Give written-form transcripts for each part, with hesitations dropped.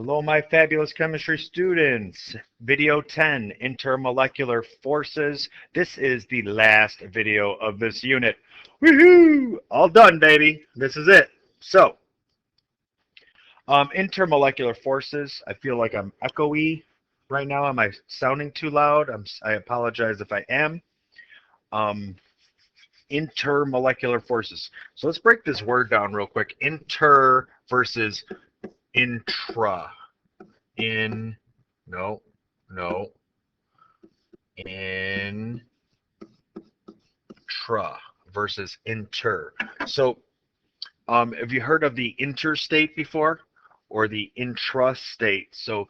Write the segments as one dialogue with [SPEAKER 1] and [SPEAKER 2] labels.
[SPEAKER 1] Hello, my fabulous chemistry students. Video 10, Intermolecular Forces. This is the last video of this unit. Woohoo! All done, baby. This is it. So, intermolecular forces. I feel like I'm echoey right now. Am I sounding too loud? I apologize if I am. Um, intermolecular forces. So let's break this word down real quick. Inter versus intra. In, no, no, intra versus inter. So, have you heard of the interstate before, or the intrastate? So,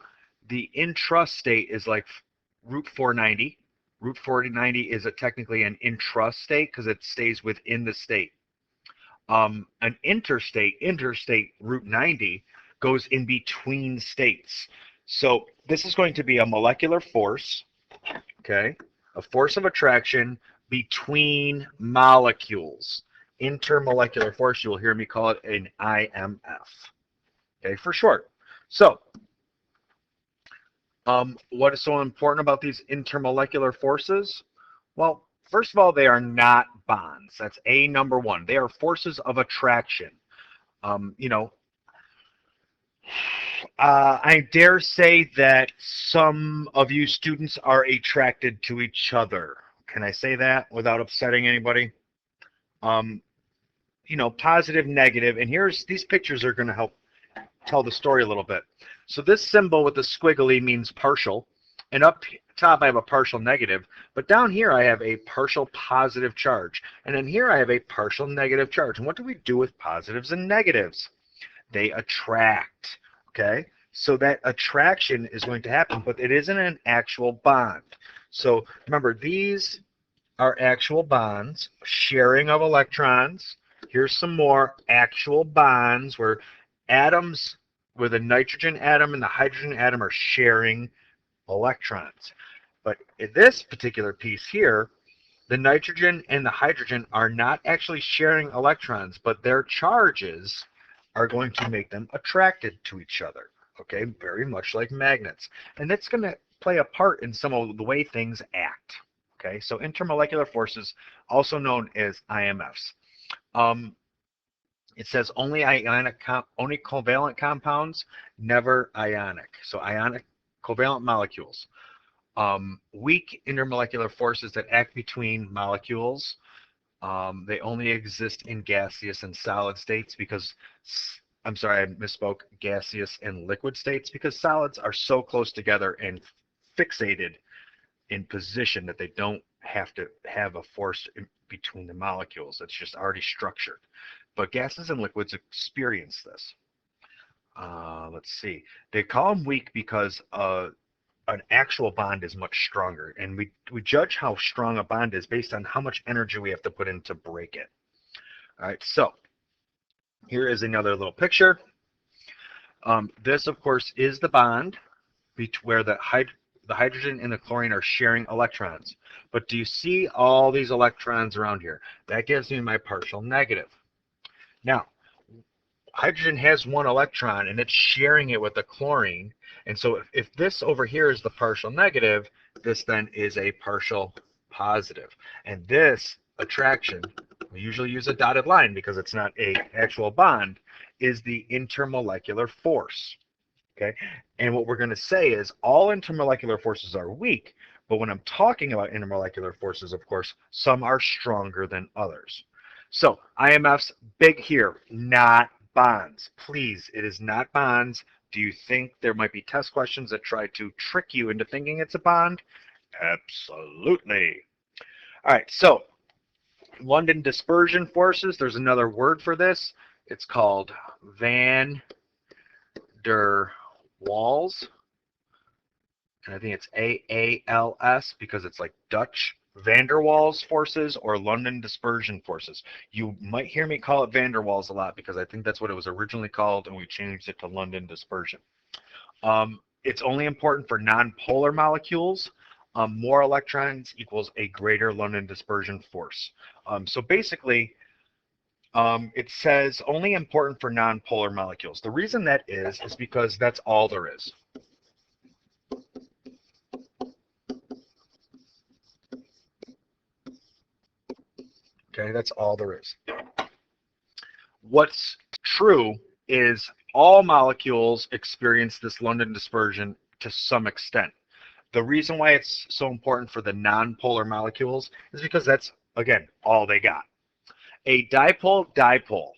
[SPEAKER 1] the intrastate is like Route 490. Route 490 is technically an intrastate because it stays within the state. An interstate Route 90 goes in between states. So this is going to be a molecular force, okay? A force of attraction between molecules. Intermolecular force, you will hear me call it an IMF, okay, for short. So, what is so important about these intermolecular forces? Well, first of all, they are not bonds. That's A number one. They are forces of attraction. You know, I dare say that some of you students are attracted to each other. Can I say that without upsetting anybody? Um, you know, positive, negative, and these pictures are going to help tell the story a little bit. So this symbol with the squiggly means partial, and up top I have a partial negative, but down here I have a partial positive charge, and then here I have a partial negative charge. And what do we do with positives and negatives? They attract, okay? So that attraction is going to happen, but it isn't an actual bond. So remember, these are actual bonds, sharing of electrons. Here's some more actual bonds where atoms with a nitrogen atom and the hydrogen atom are sharing electrons. But in this particular piece here, the nitrogen and the hydrogen are not actually sharing electrons, but their charges are going to make them attracted to each other. Okay, very much like magnets. And that's going to play a part in some of the way things act. Okay, so intermolecular forces, also known as IMFs. It says only only covalent compounds, never ionic. So ionic covalent molecules. Weak intermolecular forces that act between molecules. They only exist in gaseous and solid states because, I'm sorry, I misspoke, gaseous and liquid states, because solids are so close together and fixated in position that they don't have to have a force in between the molecules. It's just already structured. But gases and liquids experience this. Let's see. They call them weak because an actual bond is much stronger, and we judge how strong a bond is based on how much energy we have to put in to break it. All right, so here is another little picture. This, of course, is the bond where the hydrogen and the chlorine are sharing electrons. But do you see all these electrons around here? That gives me my partial negative. Now, hydrogen has one electron and it's sharing it with the chlorine. And so if this over here is the partial negative, this then is a partial positive. And this attraction, we usually use a dotted line because it's not an actual bond, is the intermolecular force. Okay? And what we're going to say is all intermolecular forces are weak, but when I'm talking about intermolecular forces, of course, some are stronger than others. So IMFs, big here, not bonds. Please, it is not bonds. Do you think there might be test questions that try to trick you into thinking it's a bond? Absolutely. All right, so London dispersion forces, there's another word for this. It's called Van der Waals. And I think it's AALS because it's like Dutch. Van der Waals forces or London dispersion forces. You might hear me call it Van der Waals a lot because I think that's what it was originally called, and we changed it to London dispersion. It's only important for nonpolar molecules. More electrons equals a greater London dispersion force. So basically, It says only important for nonpolar molecules. The reason that is because that's all there is. Okay, that's all there is. What's true is all molecules experience this London dispersion to some extent. The reason why it's so important for the nonpolar molecules is because that's, again, all they got. A dipole.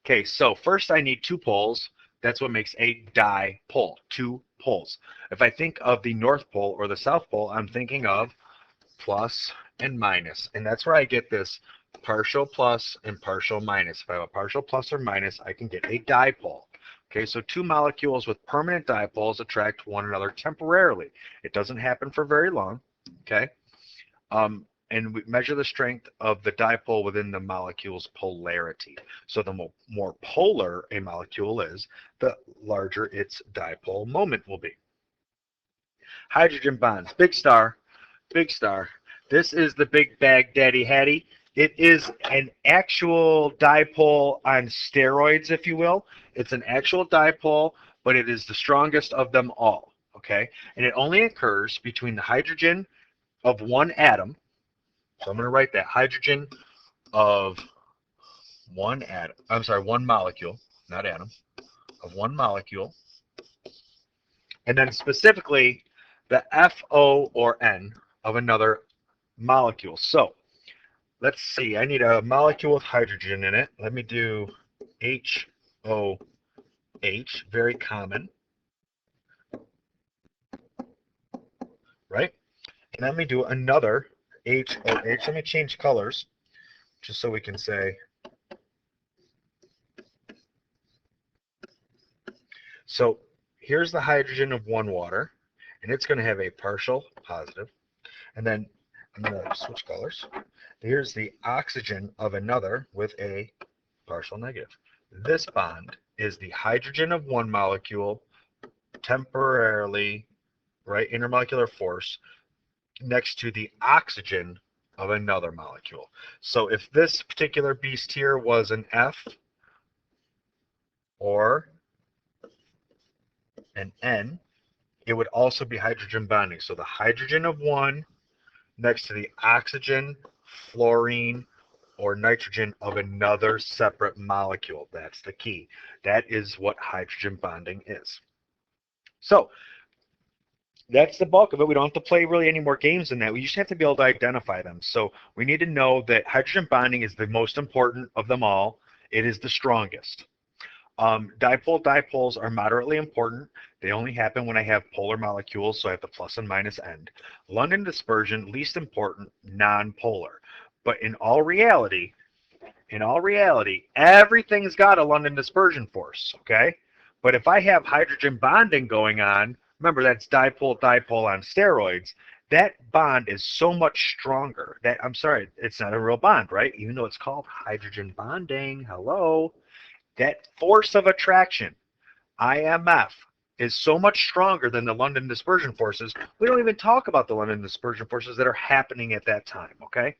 [SPEAKER 1] Okay, so first I need two poles. That's what makes a dipole, two poles. If I think of the North Pole or the South Pole, I'm thinking of plus and minus. And that's where I get this partial plus and partial minus. If I have a partial plus or minus, I can get a dipole. Okay, so two molecules with permanent dipoles attract one another temporarily. It doesn't happen for very long. Okay, and we measure the strength of the dipole within the molecule's polarity. So the more polar a molecule is, the larger its dipole moment will be. Hydrogen bonds, big star, big star. This is the big bag daddy hattie. It is an actual dipole on steroids, if you will. It's an actual dipole, but it is the strongest of them all, okay? And it only occurs between the hydrogen of one atom. So I'm going to write that hydrogen of one atom. I'm sorry, one molecule, not atom, of one molecule. And then specifically the FO or N of another molecule. So let's see, I need a molecule with hydrogen in it. Let me do HOH, very common, right? And let me do another HOH. Let me change colors just so we can say. So here's the hydrogen of one water, and it's going to have a partial positive. And then I'm going to switch colors. Here's the oxygen of another with a partial negative. This bond is the hydrogen of one molecule temporarily, right, intermolecular force next to the oxygen of another molecule. So if this particular beast here was an F or an N, it would also be hydrogen bonding. So the hydrogen of one next to the oxygen, fluorine, or nitrogen of another separate molecule. That's the key. That is what hydrogen bonding is. So that's the bulk of it. We don't have to play really any more games than that. We just have to be able to identify them. So we need to know that hydrogen bonding is the most important of them all. It is the strongest. Dipoles are moderately important. They only happen when I have polar molecules, so I have the plus and minus end. London dispersion, least important, non-polar. But in all reality, everything's got a London dispersion force, okay? But if I have hydrogen bonding going on, remember that's dipole on steroids, that bond is so much stronger that, I'm sorry, it's not a real bond, right? Even though it's called hydrogen bonding, hello? That force of attraction, IMF, is so much stronger than the London dispersion forces. We don't even talk about the London dispersion forces that are happening at that time, okay?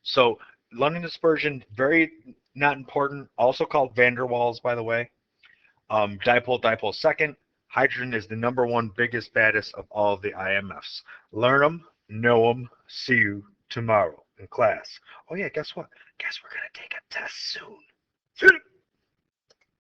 [SPEAKER 1] So London dispersion, very not important, also called van der Waals, by the way. Dipole second. Hydrogen is the number one biggest, baddest of all of the IMFs. Learn them, know them, see you tomorrow in class. Oh yeah, guess what? Guess we're going to take a test soon.